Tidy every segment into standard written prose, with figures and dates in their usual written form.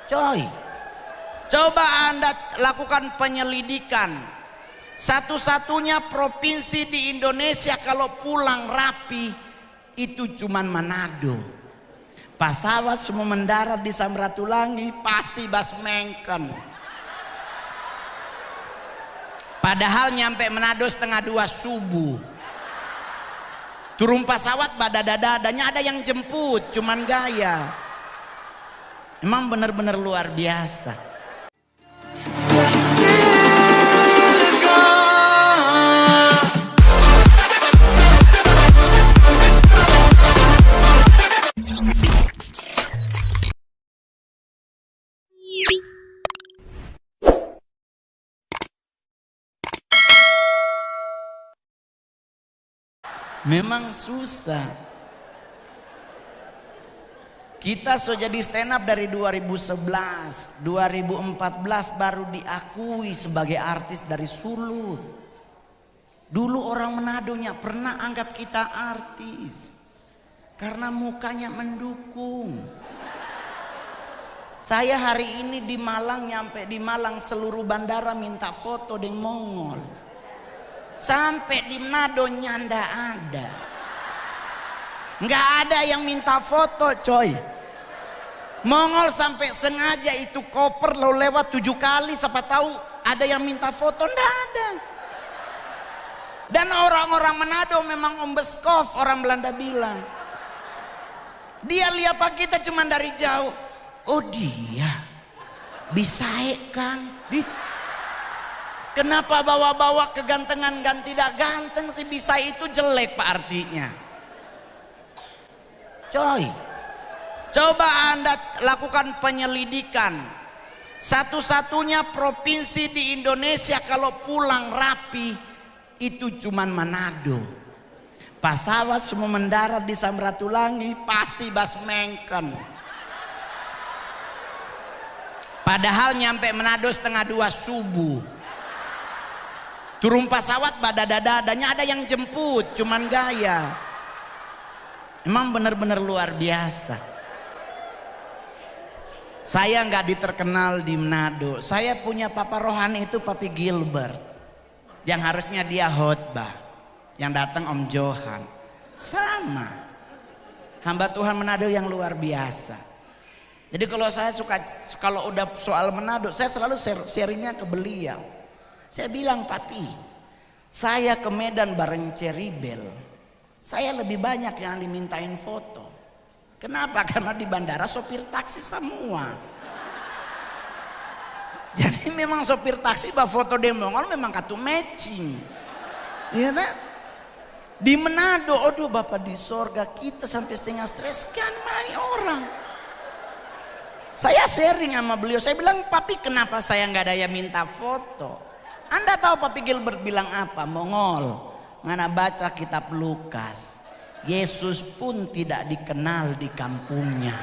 Coy, coba Anda lakukan penyelidikan. Satu-satunya provinsi di Indonesia kalau pulang rapi itu cuman Manado. Pesawat semua mendarat di Samratulangi pasti Basmengken. Padahal nyampe Manado 1:30 subuh. Turun pesawat badadadadanya ada yang jemput, cuman gaya. Emang bener-bener luar biasa. Memang susah. Kita sudah jadi stand up dari 2011, 2014 baru diakui sebagai artis dari Sulut. Dulu orang Manadonya pernah anggap kita artis karena mukanya mendukung. Saya hari ini di Malang, nyampe di Malang seluruh bandara minta foto dengan Mongol. Sampai di Manado nyanda ada. Nggak ada yang minta foto coy. Mongol sampai sengaja itu koper lo lewat 7 kali, siapa tahu ada yang minta foto. Nggak ada. Dan orang-orang Manado memang ombeskov, orang Belanda bilang. Dia lihat pak kita cuma dari jauh. Oh dia bisa kan? Kenapa bawa-bawa kegantengan dan tidak ganteng sih? Bisa itu jelek pak artinya. Coy, coba Anda lakukan penyelidikan. Satu-satunya provinsi di Indonesia kalau pulang rapi itu cuman Manado. Pesawat semua mendarat di Samratulangi pasti Basmengken. Padahal nyampe Manado 1:30 subuh. Turun pesawat badadadadanya ada yang jemput, cuman gaya. Emang bener-bener luar biasa. Saya nggak diterkenal di Manado. Saya punya papa rohani itu Papi Gilbert, yang harusnya dia khotbah, yang datang Om Johan. Sama hamba Tuhan Manado yang luar biasa. Jadi kalau saya suka, kalau udah soal Manado, saya selalu sharingnya ke beliau. Saya bilang, Papi, saya ke Medan bareng Ceribel, saya lebih banyak yang dimintain foto. Kenapa? Karena di bandara sopir taksi semua. Jadi memang sopir taksi bawa foto di Mongol memang katu matching. Iya tak? Di Manado, aduh Bapak di sorga kita sampai setengah stres kan mari orang. Saya sharing sama beliau, saya bilang, Papi kenapa saya nggak ada yang minta foto? Anda tahu Papi Gilbert bilang apa? Mongol, ngana baca kitab Lukas, Yesus pun tidak dikenal di kampungnya.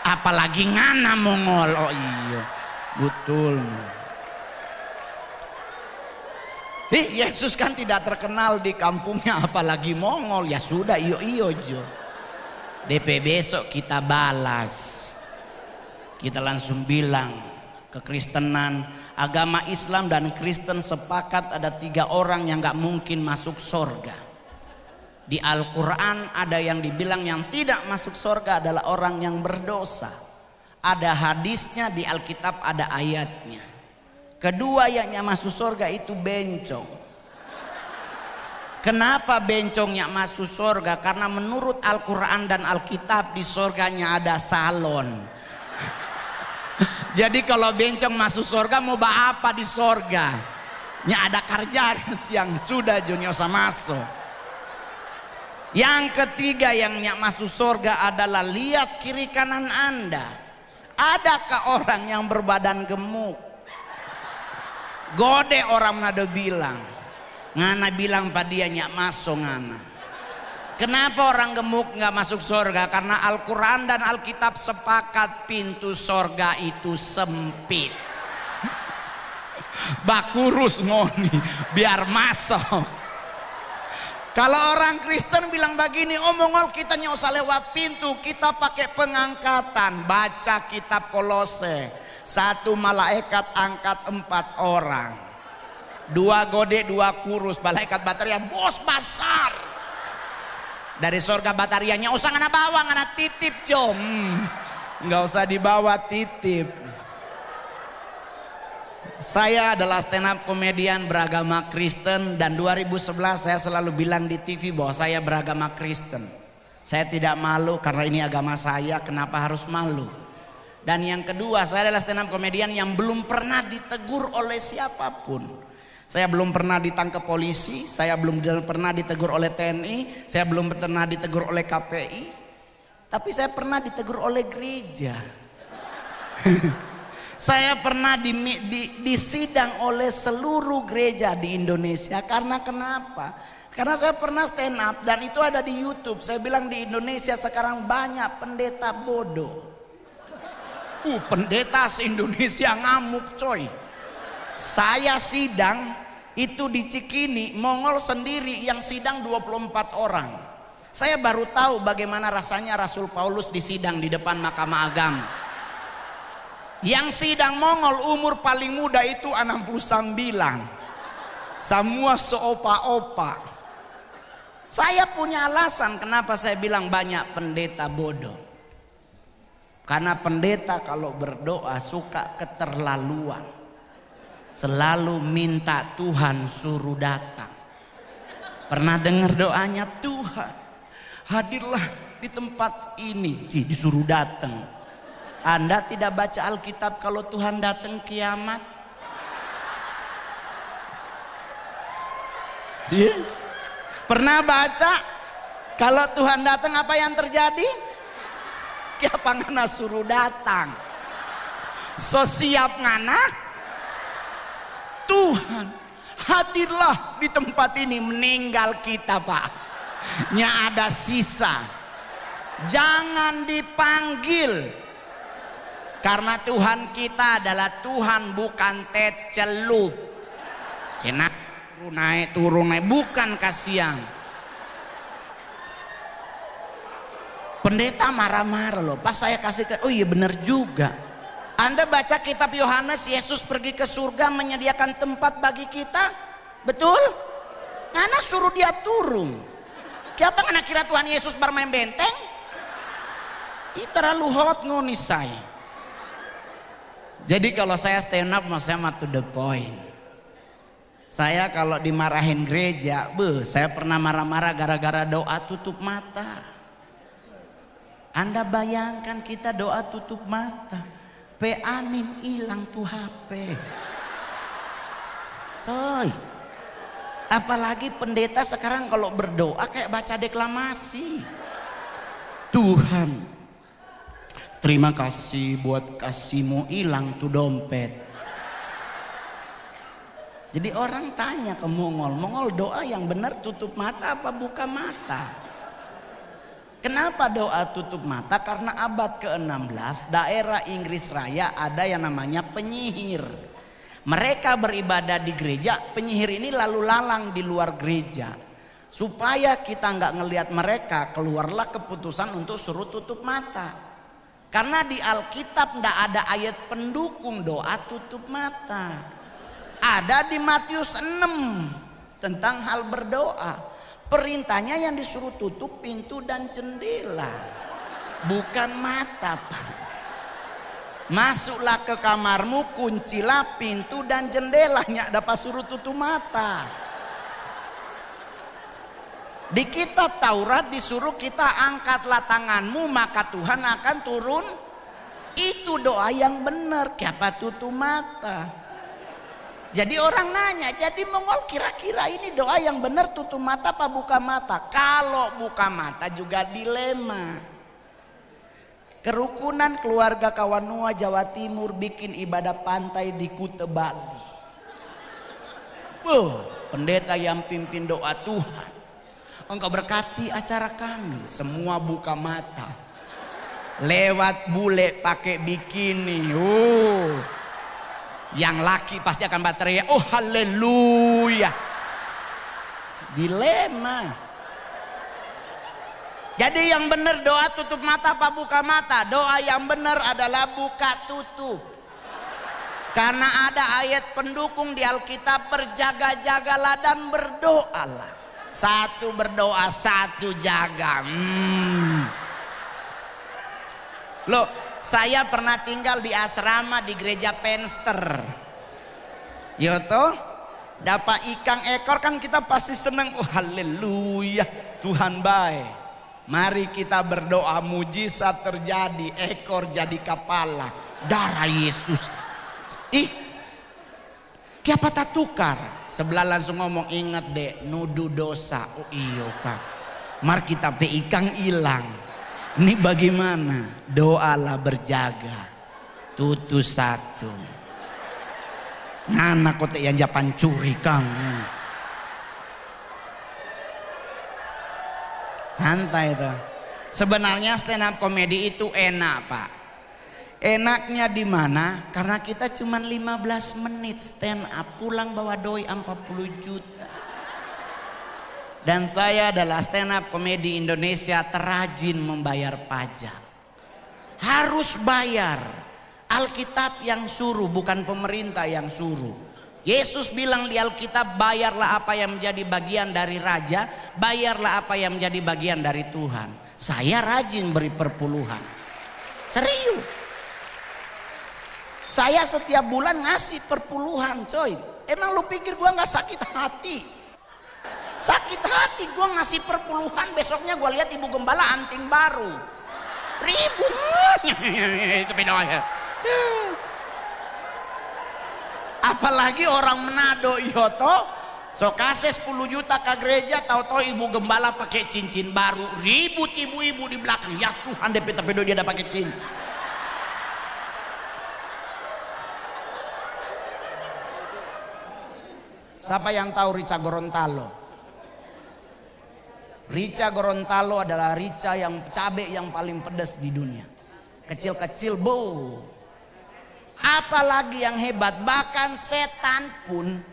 Apalagi ngana Mongol. Oh iya, betul. Yesus kan tidak terkenal di kampungnya, apalagi Mongol. Ya sudah, iyo jo. DP besok kita balas. Kita langsung bilang, kekristenan, agama Islam dan Kristen sepakat ada 3 orang yang gak mungkin masuk surga. Di Al-Quran ada yang dibilang yang tidak masuk surga adalah orang yang berdosa. Ada hadisnya, di Alkitab ada ayatnya. Kedua yang masuk surga itu bencong. Kenapa bencongnya masuk surga? Karena menurut Al-Quran dan Alkitab di surganya ada salon. Jadi kalau bencong masuk surga mau apa di surga? Nya ada kerja yang sudah junior masuk. Yang ketiga yang masuk surga adalah lihat kiri kanan Anda. Adakah orang yang berbadan gemuk? Gode orang Manado bilang. Ngana bilang pada dia nyak masuk ngana. Kenapa orang gemuk nggak masuk surga? Karena Al-Quran dan Alkitab sepakat pintu surga itu sempit. Bakurus ngoni biar masuk. Kalau orang Kristen bilang begini, oh Mongol kita nggak usah lewat pintu, kita pakai pengangkatan. Baca kitab Kolose, 1 malaikat angkat 4 orang, 2 gode 2 kurus, malaikat bataria bos besar dari surga batarianya. Usah ngana bawa, ngana titip jom, nggak usah dibawa, titip. Saya adalah stand up komedian beragama Kristen, dan 2011 saya selalu bilang di TV bahwa saya beragama Kristen. Saya tidak malu karena ini agama saya, kenapa harus malu? Dan yang kedua, saya adalah stand up komedian yang belum pernah ditegur oleh siapapun. Saya belum pernah ditangkap polisi, saya belum pernah ditegur oleh TNI, saya belum pernah ditegur oleh KPI. Tapi saya pernah ditegur oleh gereja. Saya pernah disidang oleh seluruh gereja di Indonesia. Karena kenapa? Karena saya pernah stand up dan itu ada di YouTube. Saya bilang di Indonesia sekarang banyak pendeta bodoh. Pendeta se-Indonesia ngamuk coy. Saya sidang itu di Cikini, Mongol sendiri yang sidang 24 orang. Saya baru tahu bagaimana rasanya Rasul Paulus disidang di depan Mahkamah Agama. Yang sidang Mongol umur paling muda itu 69. Semua seopa-opa. Saya punya alasan kenapa saya bilang banyak pendeta bodoh. Karena pendeta kalau berdoa suka keterlaluan. Selalu minta Tuhan suruh datang. Pernah dengar doanya, Tuhan hadirlah di tempat ini, disuruh datang. Anda tidak baca Alkitab kalau Tuhan datang kiamat? Pernah baca kalau Tuhan datang apa yang terjadi? Kiapa ngana suruh datang. So siap ngana? Tuhan hadirlah di tempat ini, meninggal kita Pak. Nya ada sisa. Jangan dipanggil. Karena Tuhan kita adalah Tuhan bukan tecelup. Cina turun naik bukan kasihan. Pendeta marah-marah loh. Pas saya kasih oh iya benar juga. Anda baca kitab Yohanes, Yesus pergi ke surga menyediakan tempat bagi kita. Betul? Ngana suruh dia turun. Kenapa ngana kira Tuhan Yesus bermain benteng? Ini terlalu hot ngoni saya. Jadi kalau saya stand up, saya mah to the point. Saya kalau dimarahin gereja, saya pernah marah-marah gara-gara doa tutup mata. Anda bayangkan kita doa tutup mata, amin hilang tuh HP. Coy, apalagi pendeta sekarang kalau berdoa kayak baca deklamasi. Tuhan, terima kasih buat kasihmu hilang tuh dompet. Jadi orang tanya ke Mongol doa yang benar tutup mata apa buka mata? Kenapa doa tutup mata? Karena abad ke-16 daerah Inggris Raya ada yang namanya penyihir. Mereka beribadah di gereja, penyihir ini lalu lalang di luar gereja. Supaya kita nggak ngelihat mereka, keluarlah keputusan untuk suruh tutup mata. Karena di Alkitab tidak ada ayat pendukung doa tutup mata. Ada di Matius 6 tentang hal berdoa. Perintahnya yang disuruh tutup pintu dan jendela, bukan mata. Masuklah ke kamarmu, kuncilah pintu dan jendelanya, dapat suruh tutup mata. Di kitab Taurat disuruh kita angkatlah tanganmu maka Tuhan akan turun. Itu doa yang benar. Kenapa tutup mata? Jadi orang nanya, jadi Mongol kira-kira ini doa yang benar tutup mata apa buka mata? Kalau buka mata juga dilema. Kerukunan keluarga Kawanua Jawa Timur bikin ibadah pantai di Kuta Bali. Pendeta yang pimpin doa, Tuhan Engkau berkati acara kami, semua buka mata. Lewat bule pakai bikini. Yang laki pasti akan berteriak, oh haleluya. Dilema. Jadi yang benar doa tutup mata apa buka mata? Doa yang benar adalah buka tutup. Karena ada ayat pendukung di Alkitab, berjaga-jagalah dan berdoalah. Satu berdoa, satu jaga. Loh, saya pernah tinggal di asrama di gereja Penster. Yoto, dapat ikan ekor kan kita pasti seneng. Oh, haleluya, Tuhan baik. Mari kita berdoa, mujizat terjadi, ekor jadi kepala, darah Yesus. Kiapa tak tukar? Sebelah langsung ngomong, ingat dek, nudu dosa. Oh iyo kak, mari kita pe ikan hilang. Ini bagaimana? Doalah berjaga, tutu satu. Anak kote yang japan curi kang. Santai tuh. Sebenarnya stand up comedy itu enak pak. Enaknya di mana? Karena kita cuma 15 menit stand up, pulang bawa doi 40 juta. Dan saya adalah stand up comedy Indonesia terrajin membayar pajak. Harus bayar. Alkitab yang suruh, bukan pemerintah yang suruh. Yesus bilang di Alkitab, bayarlah apa yang menjadi bagian dari raja, bayarlah apa yang menjadi bagian dari Tuhan. Saya rajin beri perpuluhan. Serius. Saya setiap bulan ngasih perpuluhan coy. Emang lu pikir gua gak sakit hati? Sakit hati gua ngasih perpuluhan. Besoknya gua lihat ibu gembala anting baru. Ribut. Itu beda ya. Apalagi orang Manado Yoto, so kasih 10 juta ke gereja, tahu-tahu ibu gembala pakai cincin baru. Ribut ibu-ibu di belakang. Ya Tuhan, DP tapi dia ada pakai cincin. Siapa yang tahu Rica Gorontalo? Rica Gorontalo adalah rica yang cabai yang paling pedas di dunia. Kecil-kecil bau. Apalagi yang hebat, bahkan setan pun,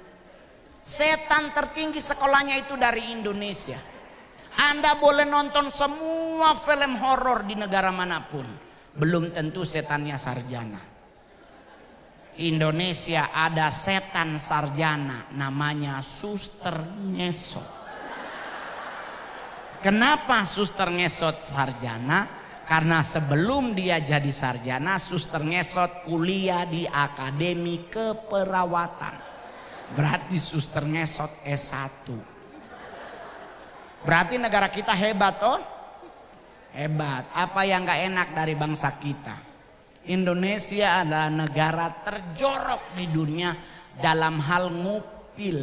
setan tertinggi sekolahnya itu dari Indonesia. Anda boleh nonton semua film horor di negara manapun, belum tentu setannya sarjana. Indonesia ada setan sarjana, namanya Suster Ngesot. Kenapa Suster Ngesot sarjana? Karena sebelum dia jadi sarjana, Suster Ngesot kuliah di Akademi Keperawatan. Berarti Suster Ngesot S1. Berarti negara kita hebat toh? Hebat. Apa yang gak enak dari bangsa kita? Indonesia adalah negara terjorok di dunia dalam hal ngupil.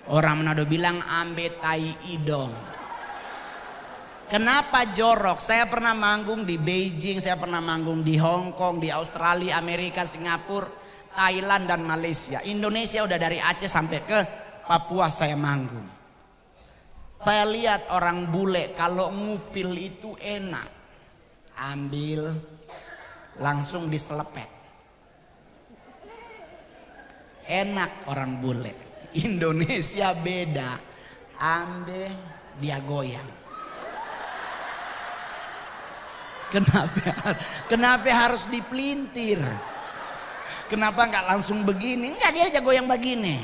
Orang Manado bilang ambe tai idong. Kenapa jorok? Saya pernah manggung di Beijing, saya pernah manggung di Hong Kong, di Australia, Amerika, Singapura, Thailand dan Malaysia. Indonesia udah dari Aceh sampai ke Papua saya manggung. Saya lihat orang bule kalau ngupil itu enak. Ambil langsung diselepet. Enak orang bule. Indonesia beda. Ambil dia goyang. Kenapa harus dipelintir? Kenapa nggak langsung begini? Enggak, dia aja goyang begini.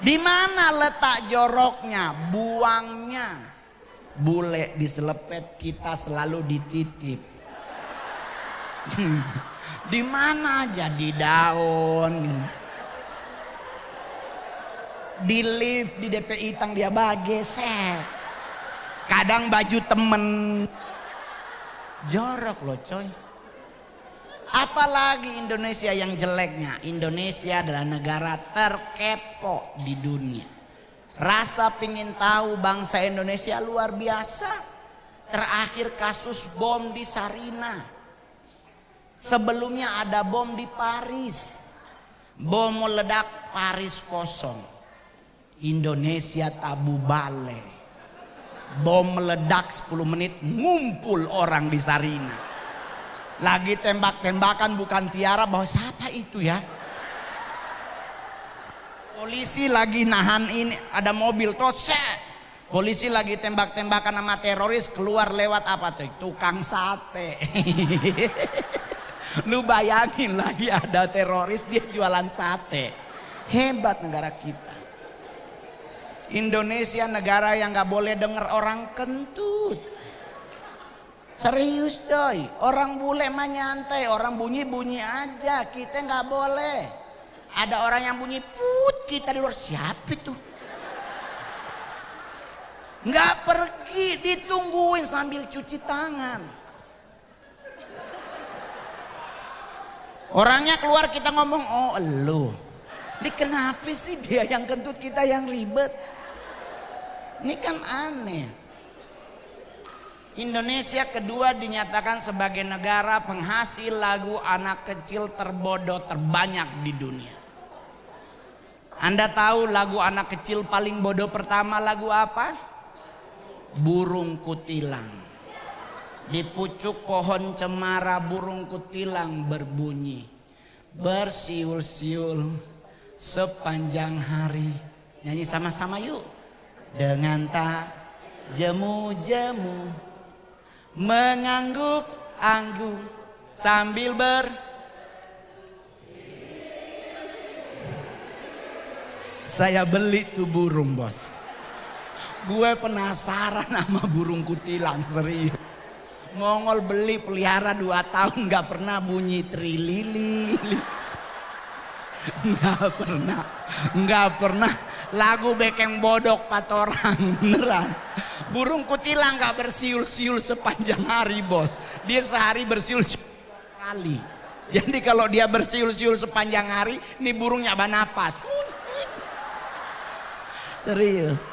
Di mana letak joroknya? Buangnya. Bule diselepet, kita selalu dititip. Di mana aja, di daun. Di lift, di DPI tang dia bagi set. Kadang baju temen. Jorok loh coy. Apalagi Indonesia yang jeleknya. Indonesia adalah negara terkepo di dunia. Rasa pingin tahu bangsa Indonesia luar biasa. Terakhir kasus bom di Sarina. Sebelumnya ada bom di Paris. Bom meledak, Paris kosong. Indonesia tabu bale. Bom meledak 10 menit ngumpul orang di Sarina. Lagi tembak-tembakan bukan tiara, bahwa siapa itu ya? Polisi lagi nahan ini, ada mobil tot set. Polisi lagi tembak-tembakan sama teroris, keluar lewat apa tuh? Tukang sate. Lu bayangin lagi ada teroris dia jualan sate. Hebat negara kita. Indonesia negara yang gak boleh denger orang kentut. Serius coy, orang bule mah nyantai, orang bunyi-bunyi aja, kita gak boleh. Ada orang yang bunyi put, kita di luar, siapa itu? Nggak pergi, ditungguin sambil cuci tangan. Orangnya keluar kita ngomong, oh elu. Ini kenapa sih dia yang kentut kita yang ribet? Ini kan aneh. Indonesia kedua dinyatakan sebagai negara penghasil lagu anak kecil terbodoh terbanyak di dunia. Anda tahu lagu anak kecil paling bodoh pertama lagu apa? Burung kutilang. Di pucuk pohon cemara burung kutilang berbunyi, bersiul-siul sepanjang hari. Nyanyi sama-sama yuk. Dengan tak jemu-jemu mengangguk-angguk sambil Saya beli tuh burung, bos. Gue penasaran sama burung kutilang, serius. Mongol beli pelihara 2 tahun gak pernah bunyi trilili. Gak pernah lagu bekeng bodok patorang, beneran. Burung kutilang gak bersiul-siul sepanjang hari, bos. Dia sehari bersiul kali. Jadi kalau dia bersiul-siul sepanjang hari, ini burungnya banapas. Serius.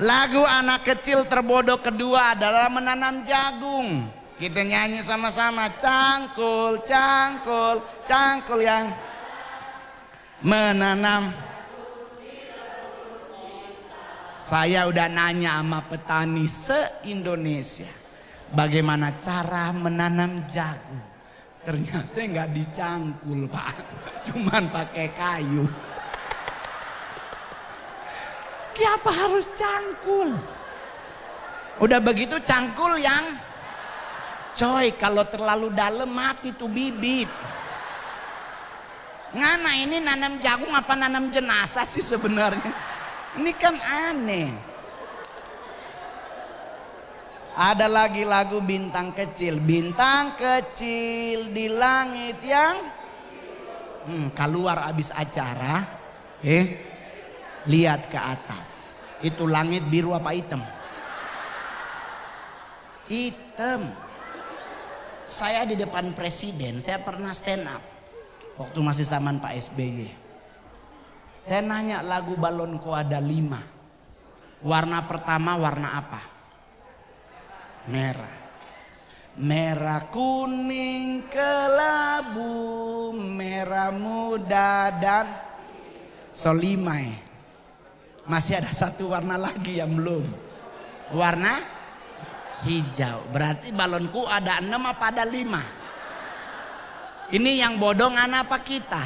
Lagu anak kecil terbodoh kedua adalah menanam jagung. Kita nyanyi sama-sama, cangkul, cangkul, cangkul yang menanam. Saya udah nanya sama petani se-Indonesia, bagaimana cara menanam jagung. Ternyata nggak dicangkul, Pak, cuman pakai kayu. Kenapa harus cangkul? Udah begitu cangkul yang coy, kalau terlalu dalam mati tuh bibit. Ngana ini nanam jagung apa nanam jenazah sih sebenarnya? Ini kan aneh. Ada lagi lagu bintang kecil. Bintang kecil di langit yang keluar abis acara, lihat ke atas. Itu langit biru apa hitam? Hitam. Saya di depan presiden, saya pernah stand up waktu masih zaman Pak SBY. Saya nanya lagu Balonku ada 5. Warna pertama warna apa? Merah. Merah kuning kelabu, merah muda dan solimai. Masih ada 1 warna lagi yang belum. Warna hijau. Berarti balonku ada 6 apa ada 5? Ini yang bodoh ngana apa kita?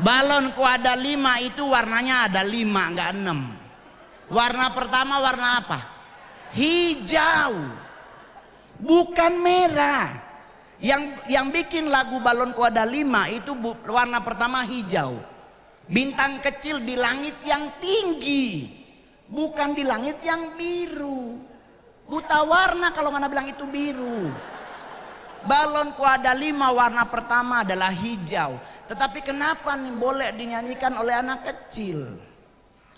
Balonku ada 5 itu warnanya ada 5 enggak 6. Warna pertama warna apa? Hijau. Bukan merah. Yang bikin lagu Balonku ada 5 itu warna pertama hijau. Bintang kecil di langit yang tinggi, bukan di langit yang biru. Buta warna kalau mana bilang itu biru. Balonku ada 5, warna pertama adalah hijau. Tetapi kenapa nih boleh dinyanyikan oleh anak kecil?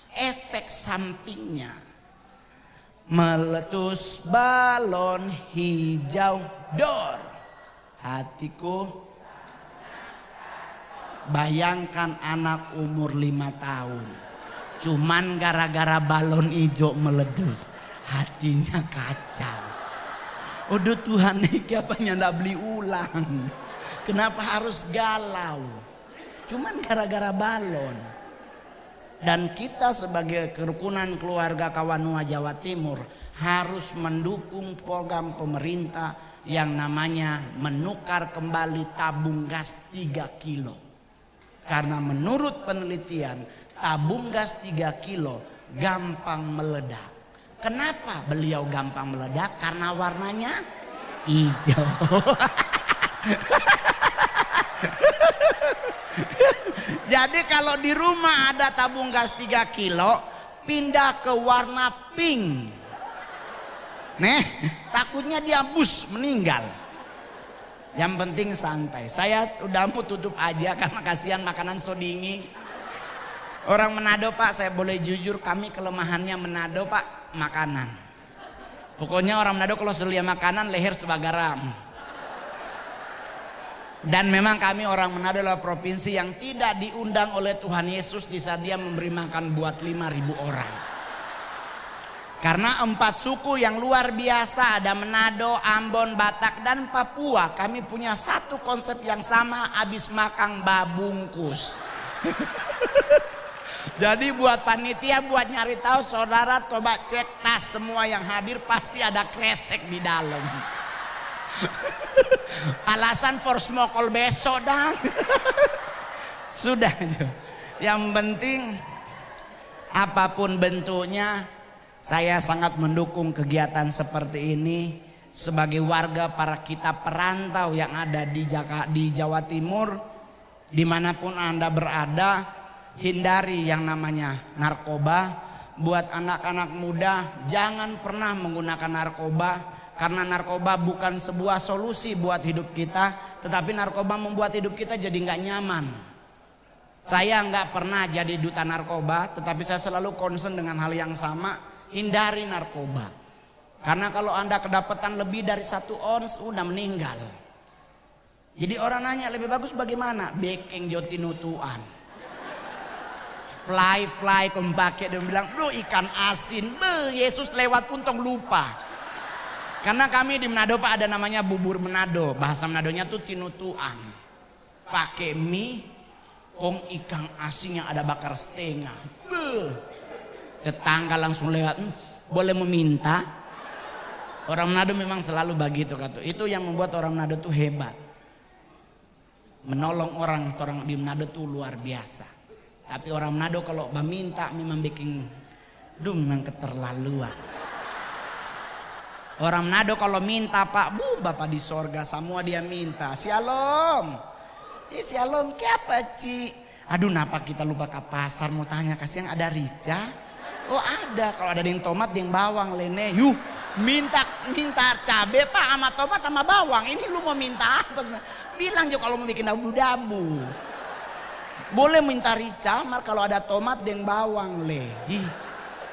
Efek sampingnya. Meletus balon hijau dor, hatiku. Bayangkan anak umur 5 tahun, cuman gara-gara balon hijau meletus, hatinya kacau. Udah Tuhan nih, apanya ndak beli ulang? Kenapa harus galau? Cuman gara-gara balon. Dan kita sebagai kerukunan keluarga Kawanua Jawa Timur harus mendukung program pemerintah yang namanya menukar kembali tabung gas 3 kilo. Karena menurut penelitian tabung gas 3 kilo gampang meledak. Kenapa beliau gampang meledak? Karena warnanya hijau. Jadi kalau di rumah ada tabung gas 3 kilo, pindah ke warna pink. Nih, takutnya dia bus meninggal. Yang penting santai. Saya udah mau tutup aja karena kasihan makanan so dingin. Orang Manado Pak, saya boleh jujur, kami kelemahannya Manado Pak, makanan. Pokoknya orang Manado kalau selia makanan leher sebagaram. Dan memang kami orang Manado adalah provinsi yang tidak diundang oleh Tuhan Yesus di saat dia memberi makan buat 5.000 orang. Karena 4 suku yang luar biasa, ada Manado, Ambon, Batak, dan Papua. Kami punya satu konsep yang sama, habis makan babungkus. Jadi buat panitia, buat nyari tahu, saudara coba cek tas semua yang hadir, pasti ada kresek di dalam. Alasan for smokol besok dang. Sudah. Yang penting apapun bentuknya, saya sangat mendukung kegiatan seperti ini. Sebagai warga para kita perantau yang ada di Jawa Timur, dimanapun Anda berada, hindari yang namanya narkoba. Buat anak-anak muda, jangan pernah menggunakan narkoba, karena narkoba bukan sebuah solusi buat hidup kita, tetapi narkoba membuat hidup kita jadi nggak nyaman. Saya nggak pernah jadi duta narkoba, tetapi saya selalu concern dengan hal yang sama, hindari narkoba. Karena kalau Anda kedapatan lebih dari 1 ons, udah meninggal. Jadi orang nanya lebih bagus bagaimana? Bekeng jotinutuan. Fly kempake, dia bilang, "Duh ikan asin, Yesus lewat pun tong lupa." Karena kami di Manado Pak ada namanya bubur Manado, bahasa Manadonya tuh tinutuan. Pakai mie, kong ikan asin yang ada bakar setengah. Tetangga langsung lewat, boleh meminta. Orang Manado memang selalu begitu kata. Itu yang membuat orang Manado tuh hebat. Menolong orang di Manado tuh luar biasa. Tapi orang Manado kalau meminta memang bikin memang keterlaluan. Orang Manado kalau minta Pak, Bapak di sorga semua dia minta. Shalom. Shalom ke apa Ci? Aduh napa kita lupa ke pasar mau tanya, kasihan ada rica. Oh ada, kalau ada yang tomat yang bawang lene. Yuh minta cabe Pak sama tomat sama bawang. Ini lu mau minta apa sebenarnya? Bilang juga kalau mau bikin dabu-dabu. Boleh minta rica, mar kalau ada tomat dan bawang leh.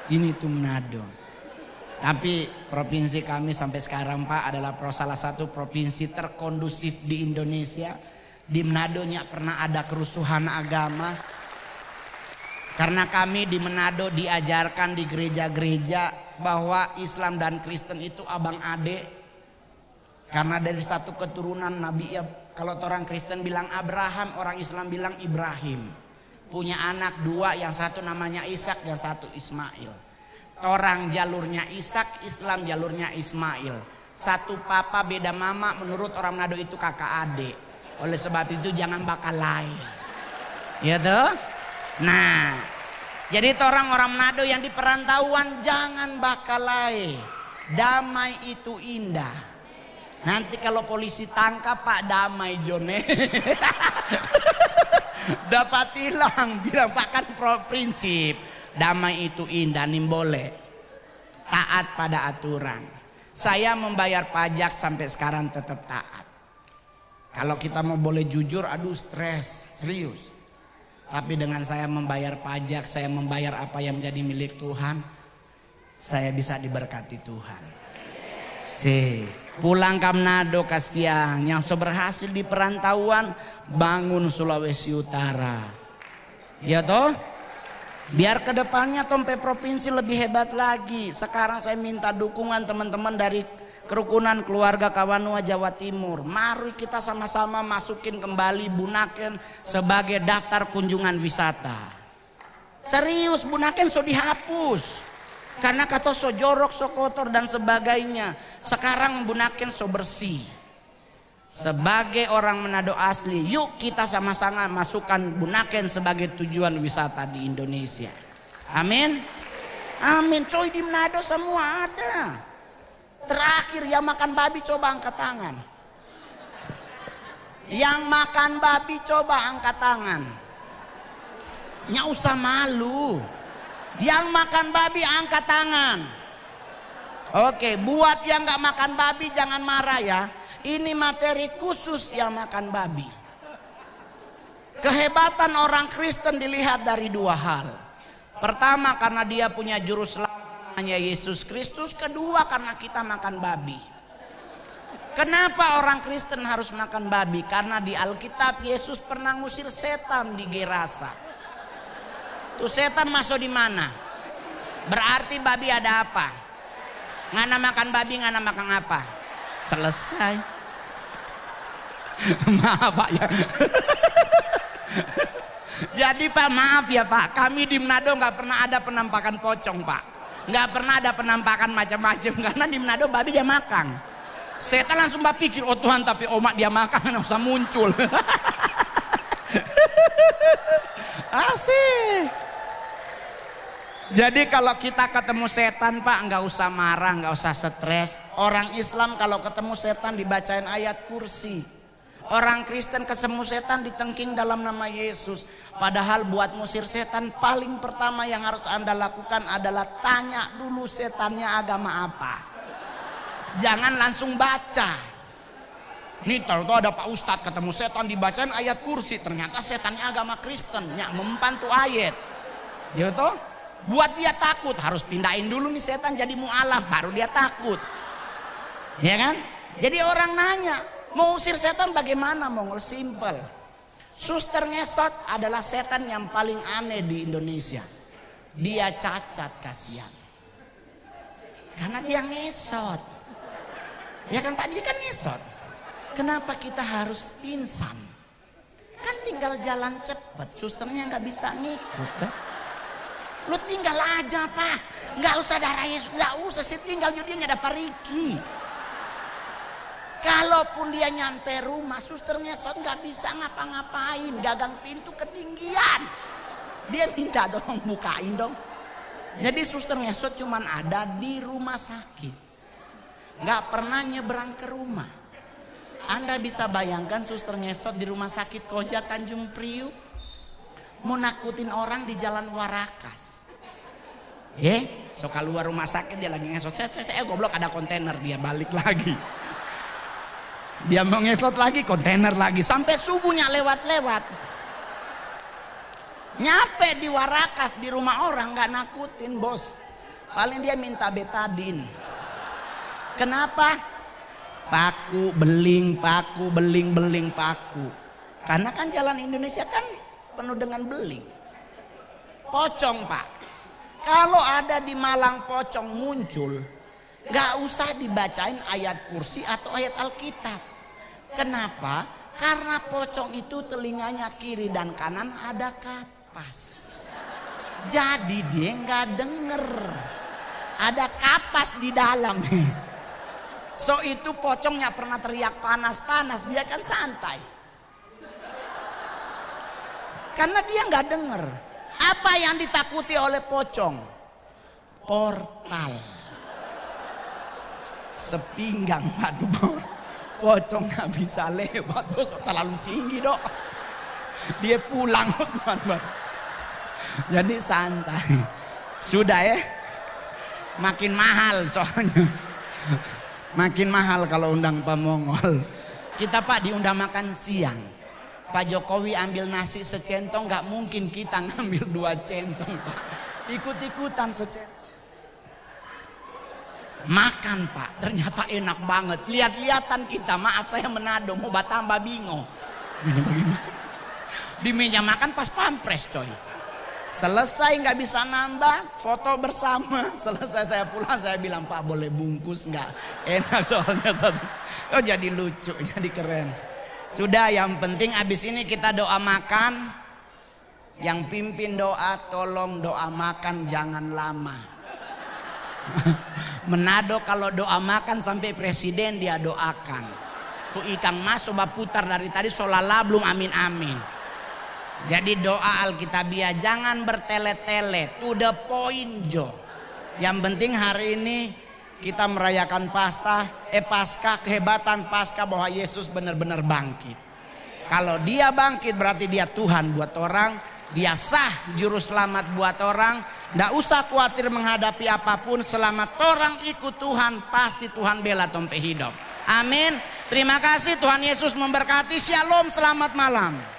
Ini tuh Manado. Tapi provinsi kami sampai sekarang Pak adalah salah satu provinsi terkondusif di Indonesia. Di Manado nggak pernah ada kerusuhan agama. Karena kami di Manado diajarkan di gereja-gereja bahwa Islam dan Kristen itu abang ade. Karena dari satu keturunan Nabi, ya kalau orang Kristen bilang Abraham, orang Islam bilang Ibrahim. Punya anak 2, yang satu namanya Ishak, yang satu Ismail. Orang jalurnya Ishak, Islam jalurnya Ismail. Satu papa beda mama, menurut orang Manado itu kakak adik. Oleh sebab itu jangan bakalai. Ya toh? Nah, jadi orang Manado yang di perantauan jangan bakalai. Damai itu indah. Nanti kalau polisi tangkap Pak damai Jone. Dapat hilang, bilang Pak kan prinsip. Damai itu indah, boleh. Taat pada aturan. Saya membayar pajak sampai sekarang tetap taat. Kalau kita mau boleh jujur, aduh stres, serius. Tapi dengan saya membayar pajak, saya membayar apa yang menjadi milik Tuhan, saya bisa diberkati Tuhan. Pulang ke Manado kasihan, yang berhasil di perantauan bangun Sulawesi Utara. Ya toh? Biar kedepannya Tompe provinsi lebih hebat lagi. Sekarang saya minta dukungan teman-teman dari kerukunan keluarga Kawanua Jawa Timur. Mari kita sama-sama masukin kembali Bunaken sebagai daftar kunjungan wisata. Serius, Bunaken so dihapus. Karena kata so jorok, so kotor dan sebagainya. Sekarang Bunaken so bersih. Sebagai orang Manado asli, yuk kita sama-sama masukkan Bunaken sebagai tujuan wisata di Indonesia. Amin. Amin. Coy, di Manado semua ada. Terakhir yang makan babi coba angkat tangan. Yang makan babi coba angkat tangan. Nggak usah malu. Yang makan babi angkat tangan. Oke, buat yang nggak makan babi jangan marah ya. Ini materi khusus yang makan babi. Kehebatan orang Kristen dilihat dari dua hal. Pertama, karena dia punya juru selamat namanya Yesus Kristus. Kedua, karena kita makan babi. Kenapa orang Kristen harus makan babi? Karena di Alkitab Yesus pernah ngusir setan di Gerasa. Tuh setan masuk di mana? Berarti babi ada apa? Ngana makan babi, ngana makan apa? Selesai. Maaf Pak ya. Jadi Pak, maaf ya Pak, kami di Manado nggak pernah ada penampakan pocong Pak. Nggak pernah ada penampakan macam-macam, karena di Manado babi dia makan. Setan langsung berpikir, oh Tuhan tapi omak dia makan, nggak usah muncul. Asik. Jadi kalau kita ketemu setan Pak, nggak usah marah, nggak usah stres. Orang Islam kalau ketemu setan dibacain ayat kursi. Orang Kristen ketemu setan ditengking dalam nama Yesus. Padahal buat musir setan paling pertama yang harus Anda lakukan adalah tanya dulu setannya agama apa. Jangan langsung baca. Nih tahu ada Pak Ustadz ketemu setan dibacain ayat kursi, ternyata setannya agama Kristen, nyak mempan tuh ayat. Ya toh? Buat dia takut, harus pindahin dulu nih setan jadi mu'alaf baru dia takut. Ya kan? Jadi orang nanya, mau usir setan bagaimana Mongol? Simple. Suster ngesot adalah setan yang paling aneh di Indonesia. Dia cacat, kasihan. Karena dia ngesot. Ya kan Pak, dia kan ngesot. Kenapa kita harus pingsan? Kan tinggal jalan cepat, susternya nggak bisa ngikut kan? Lu tinggal aja Pak, nggak usah darah Yesus, nggak usah sih, tinggal dia ada pariki. Kalaupun dia nyampe rumah, suster ngesot nggak bisa ngapa-ngapain, gagang pintu ketinggian. Dia minta dong bukain dong. Jadi suster ngesot cuman ada di rumah sakit, nggak pernah nyebrang ke rumah. Anda bisa bayangkan suster ngesot di rumah sakit Koja Tanjung Priuk, mau nakutin orang di Jalan Warakas. So keluar rumah sakit dia lagi ngesot, saya goblok ada kontainer, dia balik lagi. Dia mau ngesot lagi, kontainer lagi, sampai subuhnya lewat-lewat. Nyampe di Warakas di rumah orang nggak nakutin bos, paling dia minta betadin. Kenapa? Paku beling, paku beling, beling paku. Karena kan jalan Indonesia kan penuh dengan beling. Pocong Pak. Kalau ada di Malang pocong muncul, gak usah dibacain ayat kursi atau ayat Alkitab. Kenapa? Karena pocong itu telinganya kiri dan kanan ada kapas. Jadi dia gak denger. Ada kapas di dalam. So itu pocongnya pernah teriak panas-panas, dia kan santai. Karena dia gak denger. Apa yang ditakuti oleh pocong? Portal. Sepinggang batu pocong nggak bisa lewat, terlalu tinggi dok. Dia pulang Tuhan. Jadi santai. Sudah ya. Makin mahal soalnya. Makin mahal kalau undang Pak Mongol. Kita Pak diundang makan siang. Pak Jokowi ambil nasi secentong, nggak mungkin kita ngambil 2 centong Pak. Ikut-ikutan secentong. Makan Pak, ternyata enak banget. Lihat-lihatan kita, maaf saya Manado, mau Batamba bingung. Ini bagaimana? Di meja makan pas pampres coy. Selesai nggak bisa nambah, foto bersama. Selesai saya pulang, saya bilang Pak boleh bungkus nggak? Enak soalnya satu. Oh jadi lucu, jadi keren. Sudah, yang penting abis ini kita doa makan. Yang pimpin doa, tolong doa makan jangan lama. Manado kalau doa makan sampai presiden dia doakan. Tuh ikan mas coba putar dari tadi solala belum amin amin. Jadi doa Alkitabiah jangan bertele-tele, to the point Jo. Yang penting hari ini kita merayakan Paskah, kehebatan Paskah bahwa Yesus benar-benar bangkit. Kalau dia bangkit berarti dia Tuhan buat orang, dia sah juru selamat buat orang. Nggak usah khawatir menghadapi apapun, selama orang ikut Tuhan pasti Tuhan bela tompe hidup. Amin. Terima kasih, Tuhan Yesus memberkati. Shalom, selamat malam.